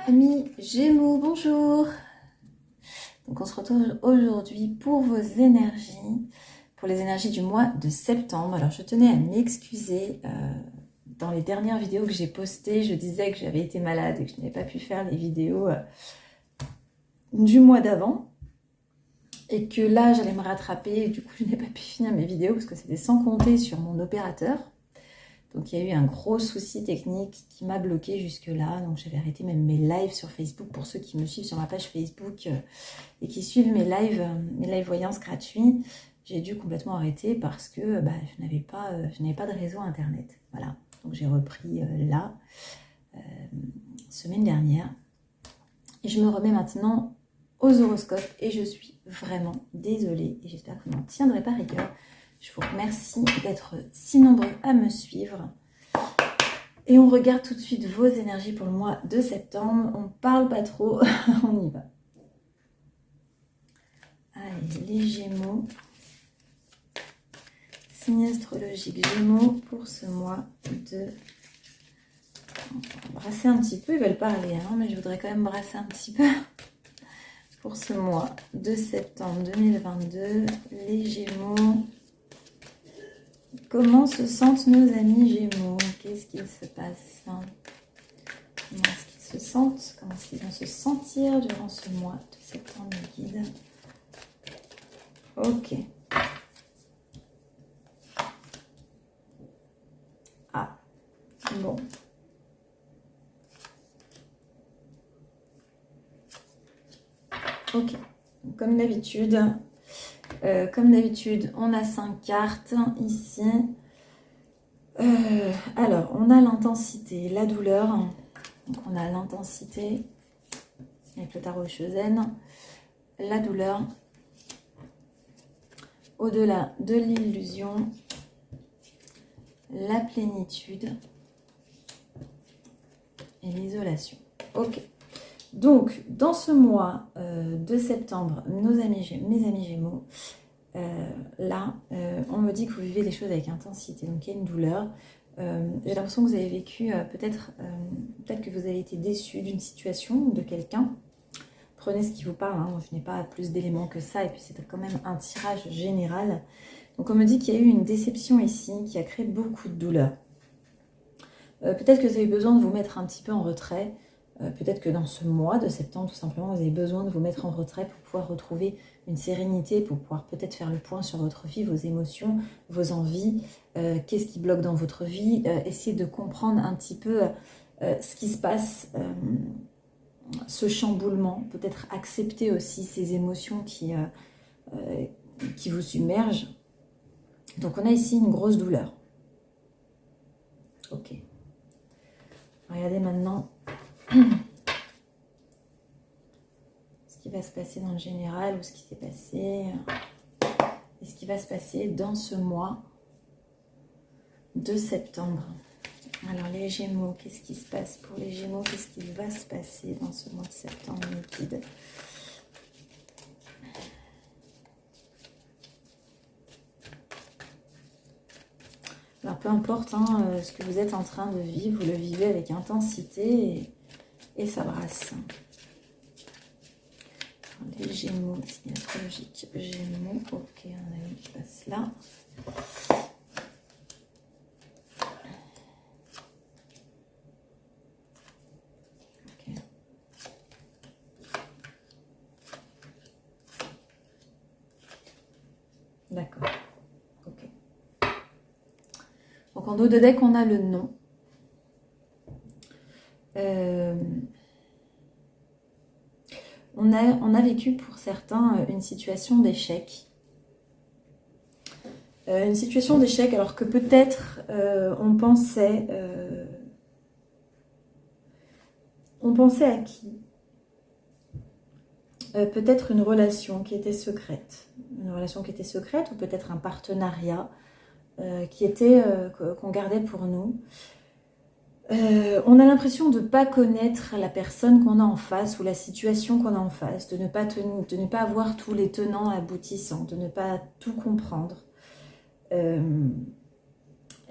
Amis Gémeaux, bonjour. Donc on se retrouve aujourd'hui pour vos énergies, pour les énergies du mois de septembre. Alors je tenais à m'excuser, dans les dernières vidéos que j'ai postées, je disais que j'avais été malade et que je n'avais pas pu faire les vidéos du mois d'avant. Et que là j'allais me rattraper, et du coup je n'ai pas pu finir mes vidéos parce que c'était sans compter sur mon opérateur. Donc il y a eu un gros souci technique qui m'a bloqué jusque là, donc j'avais arrêté même mes lives sur Facebook pour ceux qui me suivent sur ma page Facebook et qui suivent mes live voyances gratuits. J'ai dû complètement arrêter parce que je n'avais pas de réseau internet. Voilà, donc j'ai repris là, semaine dernière. Et je me remets maintenant aux horoscopes et je suis vraiment désolée et j'espère que vous n'en tiendrez pas rigueur. Je vous remercie d'être si nombreux à me suivre. Et on regarde tout de suite vos énergies pour le mois de septembre. On parle pas trop, on y va. Allez, les Gémeaux. Signe astrologique Gémeaux pour ce mois de... On va brasser un petit peu, ils veulent parler, hein, mais je voudrais quand même brasser un petit peu. Pour ce mois de septembre 2022, les Gémeaux... Comment se sentent nos amis Gémeaux? Qu'est-ce qu'il se passe? Comment est-ce qu'ils se sentent? Comment est-ce qu'ils vont se sentir durant ce mois de septembre, les guides? Ok. Ah, bon. Ok. Comme d'habitude, on a 5 cartes ici. Alors, on a l'intensité, la douleur. Donc, on a l'intensité avec le tarot Chosen, la douleur, au-delà de l'illusion, la plénitude et l'isolation. Ok. Donc, dans ce mois de septembre, mes amis Gémeaux, on me dit que vous vivez des choses avec intensité. Donc, il y a une douleur. J'ai l'impression que vous avez vécu, peut-être que vous avez été déçu d'une situation ou de quelqu'un. Prenez ce qui vous parle, hein. Je n'ai pas plus d'éléments que ça. Et puis, c'était quand même un tirage général. Donc, on me dit qu'il y a eu une déception ici qui a créé beaucoup de douleur. Peut-être que vous avez besoin de vous mettre un petit peu en retrait. Peut-être que dans ce mois de septembre, tout simplement, vous avez besoin de vous mettre en retrait pour pouvoir retrouver une sérénité, pour pouvoir peut-être faire le point sur votre vie, vos émotions, vos envies, qu'est-ce qui bloque dans votre vie, essayer de comprendre un petit peu ce qui se passe, ce chamboulement, peut-être accepter aussi ces émotions qui vous submergent. Donc on a ici une grosse douleur. Ok. Regardez maintenant ce qui va se passer dans le général ou ce qui s'est passé et ce qui va se passer dans ce mois de septembre. Alors les Gémeaux, qu'est-ce qui se passe pour les Gémeaux? Qu'est-ce qui va se passer dans ce mois de septembre, mes guides? Alors peu importe ce que vous êtes en train de vivre, vous le vivez avec intensité et ça brasse. Les Gémeaux, signe astrologique Gémeaux. Ok, on a une qui passe là. Ok. D'accord. Ok. Donc en dos de deck, on a le non. On a vécu pour certains une situation d'échec. Une situation d'échec alors que peut-être on pensait à qui? Peut-être une relation qui était secrète. Une relation qui était secrète ou peut-être un partenariat qu'on gardait pour nous. On a l'impression de ne pas connaître la personne qu'on a en face ou la situation qu'on a en face, de ne pas avoir tous les tenants aboutissants, de ne pas tout comprendre.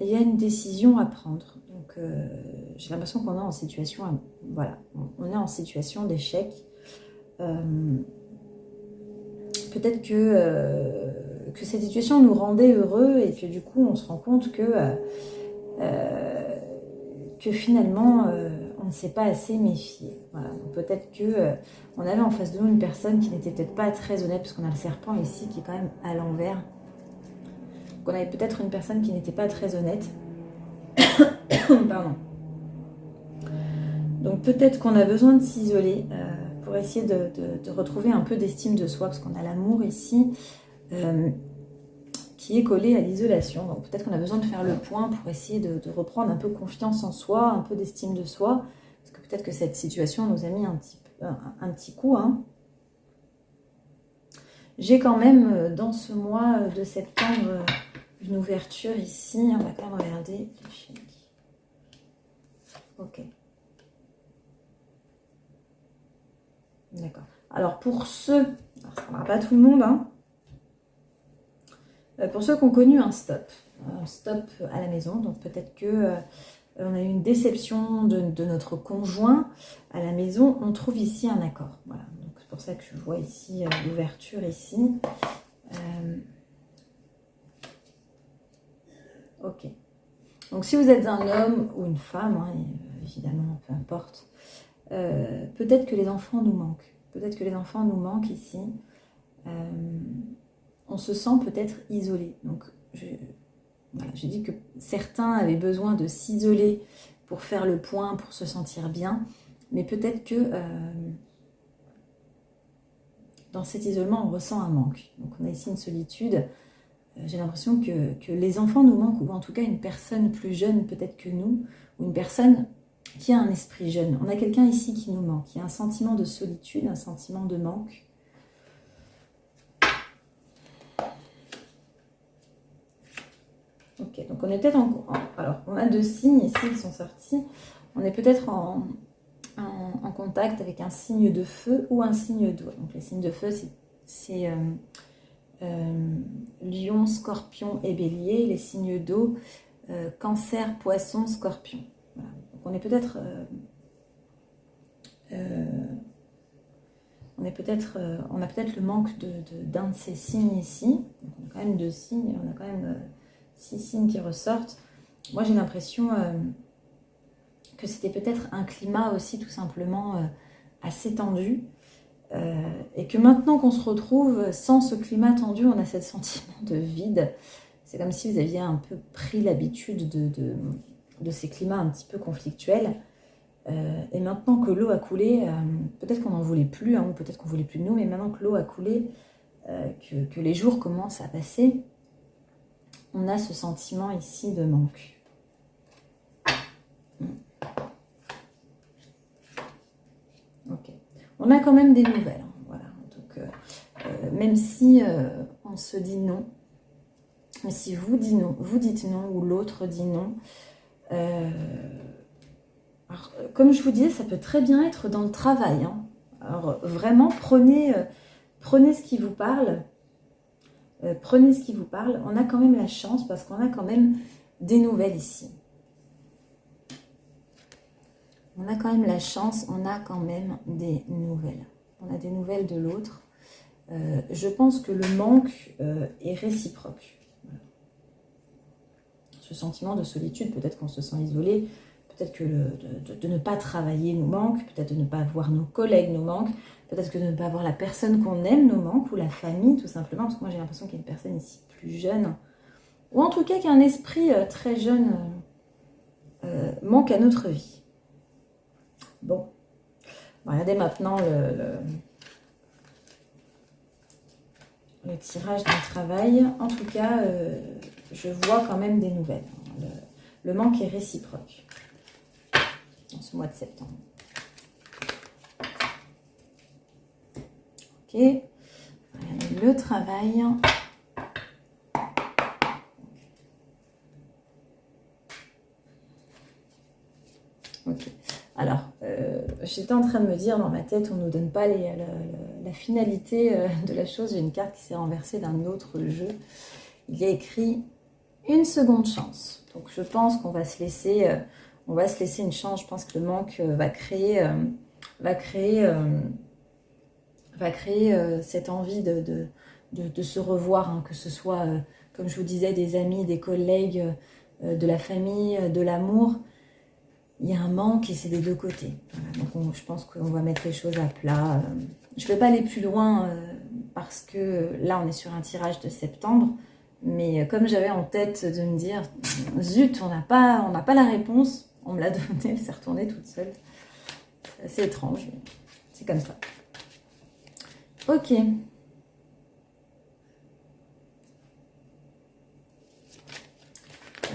il y a une décision à prendre. Donc, j'ai l'impression qu'on est en situation, voilà, on est en situation d'échec. Peut-être que cette situation nous rendait heureux et que du coup, on se rend compte que finalement, on ne s'est pas assez méfié. Voilà. Peut-être qu'on avait en face de nous une personne qui n'était peut-être pas très honnête, parce qu'on a le serpent ici qui est quand même à l'envers. On avait peut-être une personne qui n'était pas très honnête. Pardon. Donc peut-être qu'on a besoin de s'isoler pour essayer de retrouver un peu d'estime de soi, parce qu'on a l'amour ici qui est collé à l'isolation. Donc peut-être qu'on a besoin de faire le point pour essayer de reprendre un peu confiance en soi, un peu d'estime de soi, parce que peut-être que cette situation nous a mis un petit coup. Hein. J'ai quand même dans ce mois de septembre une ouverture ici. On va quand même regarder. Ok. D'accord. Alors pour ceux, alors ça ne parlera pas tout le monde, hein, pour ceux qui ont connu un stop à la maison, donc peut-être que on a eu une déception de notre conjoint à la maison, on trouve ici un accord. Voilà, donc c'est pour ça que je vois ici l'ouverture ici. Ok. Donc si vous êtes un homme ou une femme, hein, évidemment, peu importe, peut-être que les enfants nous manquent. Peut-être que les enfants nous manquent ici. On se sent peut-être isolé. Donc, je dis que certains avaient besoin de s'isoler pour faire le point, pour se sentir bien. Mais peut-être que dans cet isolement, on ressent un manque. Donc, on a ici une solitude. J'ai l'impression que les enfants nous manquent, ou en tout cas une personne plus jeune peut-être que nous, ou une personne qui a un esprit jeune. On a quelqu'un ici qui nous manque, qui a un sentiment de solitude, un sentiment de manque. Ok, donc on est peut-être alors, on a deux signes ici qui sont sortis. On est peut-être en contact avec un signe de feu ou un signe d'eau. Donc les signes de feu, c'est Lion, Scorpion et Bélier. Les signes d'eau, Cancer, Poisson, Scorpion. Voilà. Donc on est peut-être... on a peut-être le manque d'un de ces signes ici. Donc on a quand même deux signes, on a quand même 6 signes qui ressortent. Moi j'ai l'impression que c'était peut-être un climat aussi tout simplement assez tendu. Et que maintenant qu'on se retrouve sans ce climat tendu, on a ce sentiment de vide. C'est comme si vous aviez un peu pris l'habitude de ces climats un petit peu conflictuels. Et maintenant que l'eau a coulé, peut-être qu'on n'en voulait plus, hein, ou peut-être qu'on ne voulait plus de nous, mais maintenant que l'eau a coulé, que les jours commencent à passer, on a ce sentiment ici de manque. Ok. On a quand même des nouvelles. Hein, voilà. Donc, même si on se dit non, mais si vous dites non, ou l'autre dit non, alors, comme je vous disais, ça peut très bien être dans le travail. Hein. Alors vraiment, prenez ce qui vous parle. Prenez ce qui vous parle. On a quand même la chance parce qu'on a quand même des nouvelles ici. On a quand même la chance, on a quand même des nouvelles. On a des nouvelles de l'autre. Je pense que le manque est réciproque. Voilà. Ce sentiment de solitude, peut-être qu'on se sent isolé. Peut-être que de ne pas travailler nous manque, peut-être de ne pas voir nos collègues nous manque, peut-être que de ne pas voir la personne qu'on aime nous manque, ou la famille tout simplement, parce que moi j'ai l'impression qu'il y a une personne ici plus jeune, ou en tout cas qui a un esprit très jeune, manque à notre vie. Bon, regardez maintenant le tirage d'un travail. En tout cas, je vois quand même des nouvelles. Le manque est réciproque dans ce mois de septembre. Ok, le travail. Ok, alors j'étais en train de me dire dans ma tête, on ne nous donne pas la finalité de la chose. J'ai une carte qui s'est renversée d'un autre jeu. Il y a écrit une seconde chance. Donc je pense qu'on va se laisser, une chance. Je pense que le manque va créer cette envie de se revoir, hein, que ce soit, comme je vous disais, des amis, des collègues, de la famille, de l'amour. Il y a un manque et c'est des deux côtés. Voilà, donc je pense qu'on va mettre les choses à plat. Je ne vais pas aller plus loin parce que là, on est sur un tirage de septembre. Mais comme j'avais en tête de me dire, zut, on n'a pas la réponse, on me l'a donnée, elle s'est retournée toute seule. C'est assez étrange, mais c'est comme ça. Ok.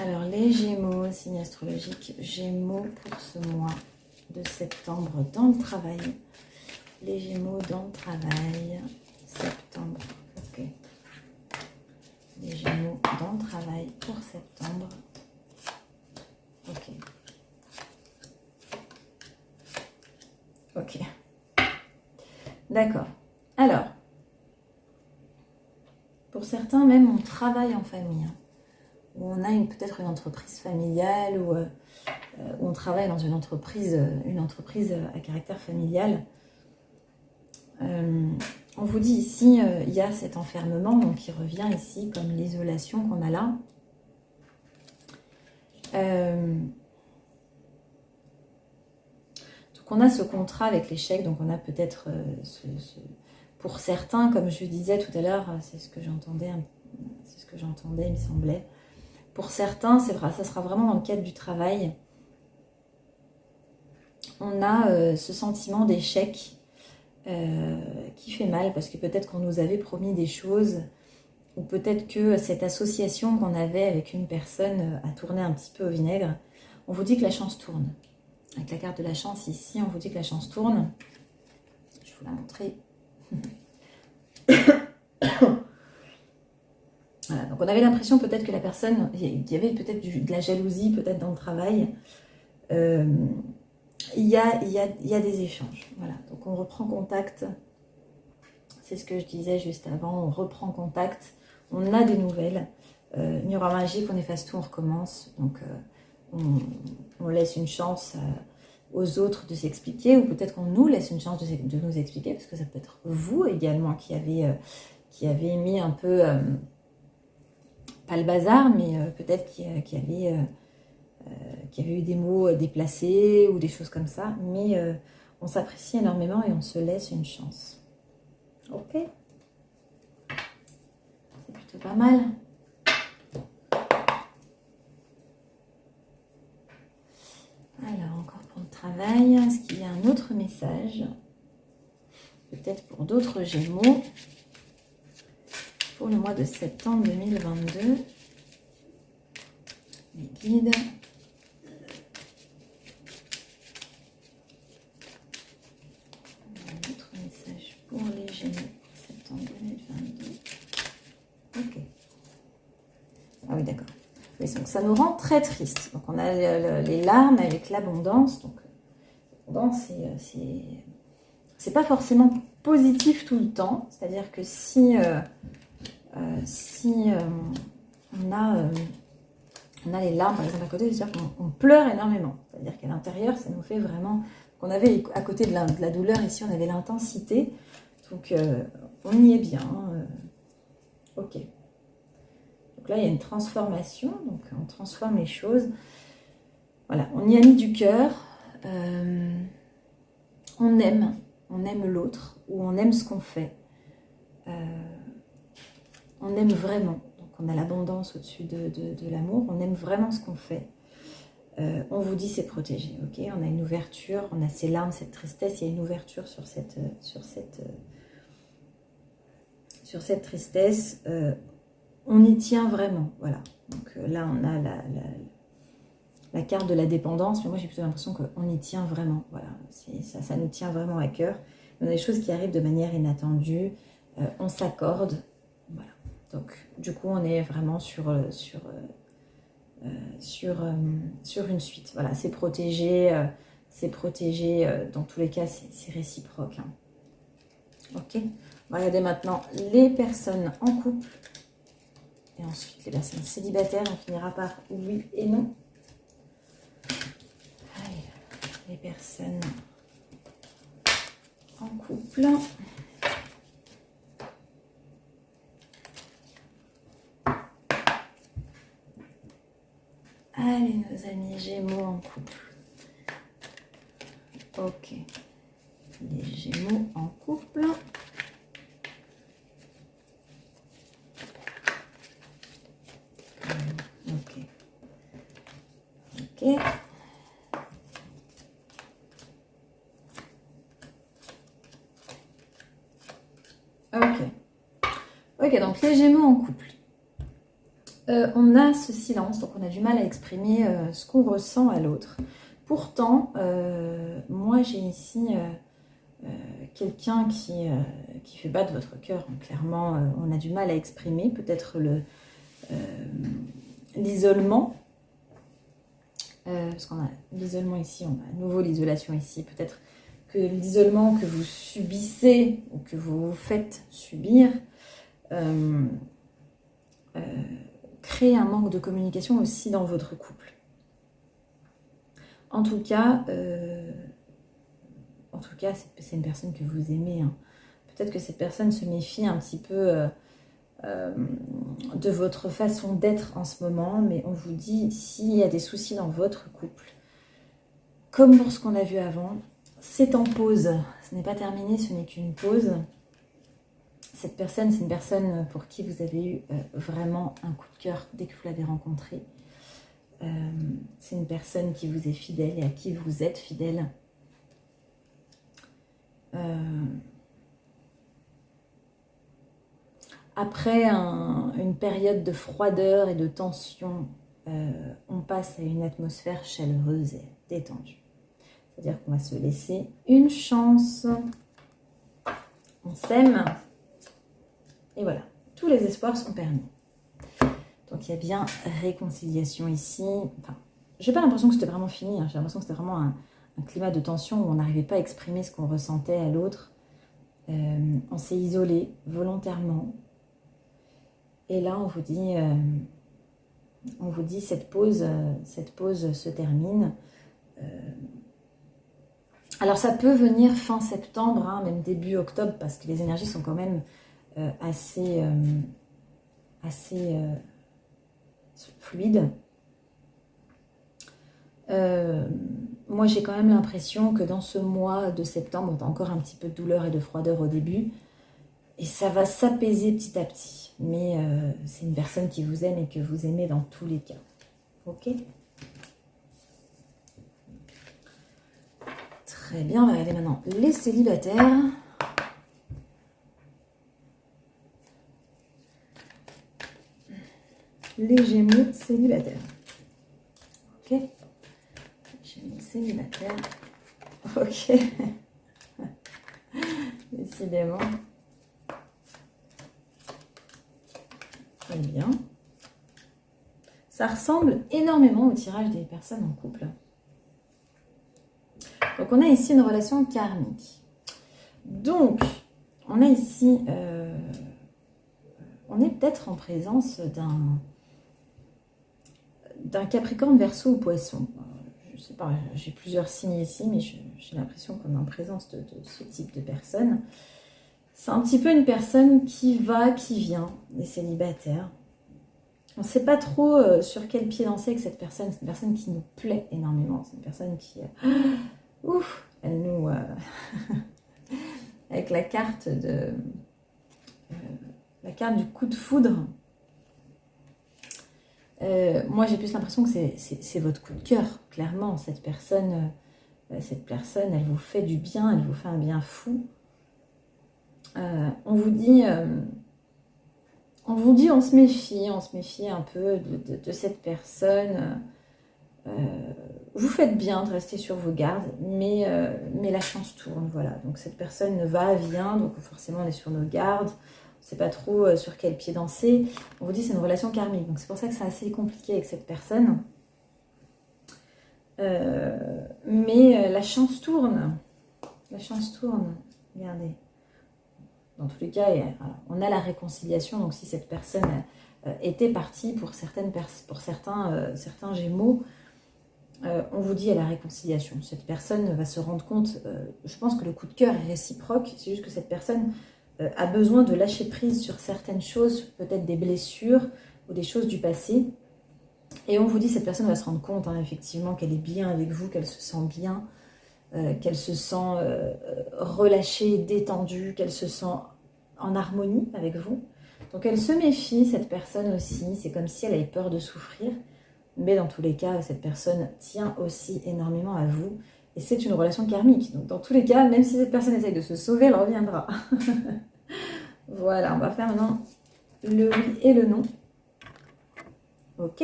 Alors, les Gémeaux, signe astrologique, Gémeaux pour ce mois de septembre dans le travail. Les Gémeaux dans le travail, septembre, ok. Les Gémeaux dans le travail pour septembre, ok. Ok. D'accord. Alors, pour certains même, on travaille en famille. Hein. On a peut-être une entreprise familiale ou on travaille dans une entreprise à caractère familial. On vous dit ici, il y a cet enfermement, donc qui revient ici comme l'isolation qu'on a là. Donc on a ce contrat avec l'échec, donc on a peut-être pour certains, comme je disais tout à l'heure, c'est ce que j'entendais, il me semblait. Pour certains, c'est vrai, ça sera vraiment dans le cadre du travail. On a ce sentiment d'échec qui fait mal parce que peut-être qu'on nous avait promis des choses ou peut-être que cette association qu'on avait avec une personne a tourné un petit peu au vinaigre. On vous dit que la chance tourne. Avec la carte de la chance ici, on vous dit que la chance tourne. Je vais vous la montrer. Voilà, donc on avait l'impression peut-être que la personne, il y avait peut-être de la jalousie peut-être dans le travail. Il y a des échanges. Voilà, donc on reprend contact. C'est ce que je disais juste avant. On reprend contact. On a des nouvelles. Miroir magique, on efface tout, on recommence. Donc on laisse une chance aux autres de s'expliquer, ou peut-être qu'on nous laisse une chance de nous expliquer, parce que ça peut être vous également qui avez mis un peu, pas le bazar, mais peut-être qui avait eu des mots déplacés ou des choses comme ça, mais on s'apprécie énormément et on se laisse une chance. Ok, c'est plutôt pas mal. Alors, encore pour le travail, est-ce qu'il y a un autre message? Peut-être pour d'autres Gémeaux, pour le mois de septembre 2022. Les guides. Un autre message pour les Gémeaux, septembre 2022. Ok. Ah oui, d'accord. Oui, donc ça nous rend très tristes. Donc on a les larmes avec l'abondance. Donc l'abondance, c'est pas forcément positif tout le temps. C'est-à-dire que si on a les larmes, par exemple, à côté, c'est-à-dire qu'on pleure énormément. C'est-à-dire qu'à l'intérieur, ça nous fait vraiment... On avait, à côté de la douleur, ici, on avait l'intensité. Donc, on y est bien. Ok. Donc là, il y a une transformation. Donc, on transforme les choses. Voilà, on y a mis du cœur. On aime l'autre, ou on aime ce qu'on fait. On aime vraiment. Donc, on a l'abondance au-dessus de l'amour. On aime vraiment ce qu'on fait. On vous dit c'est protégé, ok? On a une ouverture, on a ces larmes, cette tristesse, il y a une ouverture sur cette tristesse. On y tient vraiment, voilà. Donc là, on a la carte de la dépendance, mais moi j'ai plutôt l'impression qu'on y tient vraiment, voilà. Ça nous tient vraiment à cœur. On a des choses qui arrivent de manière inattendue, on s'accorde, voilà. Donc du coup, on est vraiment sur une suite. Voilà, c'est protégé, dans tous les cas, c'est réciproque. Hein. Ok, on va regarder maintenant les personnes en couple. Et ensuite, les personnes célibataires, on finira par oui et non. Allez, les personnes en couple. Allez, nos amis Gémeaux en couple. Ok. Les Gémeaux en couple. Ok. Ok. Ok. Ok, donc les Gémeaux en couple. On a ce silence, donc on a du mal à exprimer ce qu'on ressent à l'autre. Pourtant, moi j'ai ici quelqu'un qui fait battre votre cœur. Clairement, on a du mal à exprimer, peut-être l'isolement. Parce qu'on a l'isolement ici, on a à nouveau l'isolation ici. Peut-être que l'isolement que vous subissez ou que vous vous faites subir crée un manque de communication aussi dans votre couple. En tout cas, c'est une personne que vous aimez. Hein. Peut-être que cette personne se méfie un petit peu de votre façon d'être en ce moment, mais on vous dit, s'il y a des soucis dans votre couple, comme pour ce qu'on a vu avant, c'est en pause. Ce n'est pas terminé, ce n'est qu'une pause. Cette personne, c'est une personne pour qui vous avez eu vraiment un coup de cœur dès que vous l'avez rencontrée. C'est une personne qui vous est fidèle et à qui vous êtes fidèle. Après une période de froideur et de tension, on passe à une atmosphère chaleureuse et détendue. C'est-à-dire qu'on va se laisser une chance. On s'aime. Et voilà, tous les espoirs sont permis. Donc il y a bien réconciliation ici. Enfin, j'ai pas l'impression que c'était vraiment fini. Hein. J'ai l'impression que c'était vraiment un climat de tension où on n'arrivait pas à exprimer ce qu'on ressentait à l'autre. On s'est isolé volontairement. Et là, on vous dit cette pause se termine. Alors ça peut venir fin septembre, hein, même début octobre, parce que les énergies sont quand même assez fluides. Moi, j'ai quand même l'impression que dans ce mois de septembre, on a encore un petit peu de douleur et de froideur au début. Et ça va s'apaiser petit à petit. Mais c'est une personne qui vous aime et que vous aimez dans tous les cas. Ok ? Très bien, on va regarder maintenant les célibataires. Les Gémeaux célibataires. Ok ? Gémeaux célibataires. Ok. Décidément. Très bien. Ça ressemble énormément au tirage des personnes en couple. Donc on a ici une relation karmique. Donc, on a ici... on est peut-être en présence d'un Capricorne, Verseau ou Poisson. Je ne sais pas, j'ai plusieurs signes ici, mais j'ai l'impression qu'on est en présence de ce type de personne. C'est un petit peu une personne qui va, qui vient, des célibataires. On ne sait pas trop sur quel pied danser avec cette personne. C'est une personne qui nous plaît énormément. C'est une personne qui... ouf, elle nous... avec la carte du coup de foudre. Moi, j'ai plus l'impression que c'est votre coup de cœur, clairement. Cette personne, elle vous fait du bien, elle vous fait un bien fou. On vous dit, on se méfie un peu de cette personne. Vous faites bien de rester sur vos gardes, mais la chance tourne, voilà. Donc cette personne va, vient, donc forcément on est sur nos gardes. On ne sait pas trop sur quel pied danser. On vous dit c'est une relation karmique, donc c'est pour ça que c'est assez compliqué avec cette personne. Mais la chance tourne. La chance tourne. Regardez. Dans tous les cas, on a la réconciliation. Donc si cette personne était partie pour certains Gémeaux, on vous dit à la réconciliation. Cette personne va se rendre compte, je pense que le coup de cœur est réciproque, c'est juste que cette personne a besoin de lâcher prise sur certaines choses, peut-être des blessures ou des choses du passé. Et on vous dit, cette personne va se rendre compte, effectivement, qu'elle est bien avec vous, qu'elle se sent bien, qu'elle se sent relâchée, détendue, qu'elle se sent en harmonie avec vous. Donc elle se méfie, cette personne aussi, c'est comme si elle avait peur de souffrir, mais dans tous les cas, cette personne tient aussi énormément à vous, et c'est une relation karmique. Donc dans tous les cas, même si cette personne essaye de se sauver, elle reviendra. Voilà, on va faire maintenant le oui et le non. Ok.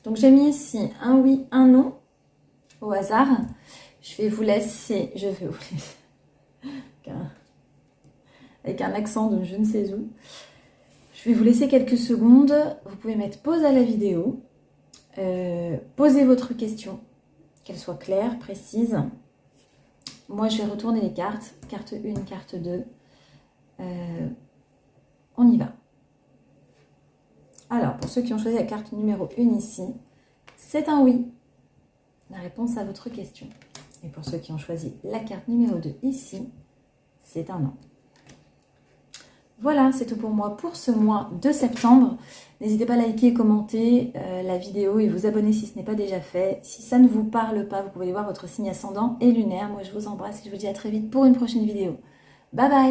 Donc j'ai mis ici un oui, un non, au hasard. Je vais vous laisser, avec un accent de je ne sais où. Je vais vous laisser quelques secondes. Vous pouvez mettre pause à la vidéo. Posez votre question, qu'elle soit claire, précise. Moi, je vais retourner les cartes. Carte 1, carte 2. On y va. Alors, pour ceux qui ont choisi la carte numéro 1 ici, c'est un oui. La réponse à votre question. Et pour ceux qui ont choisi la carte numéro 2 ici, c'est un non. Voilà, c'est tout pour moi pour ce mois de septembre. N'hésitez pas à liker et commenter la vidéo et vous abonner si ce n'est pas déjà fait. Si ça ne vous parle pas, vous pouvez aller voir votre signe ascendant et lunaire. Moi, je vous embrasse et je vous dis à très vite pour une prochaine vidéo. Bye bye!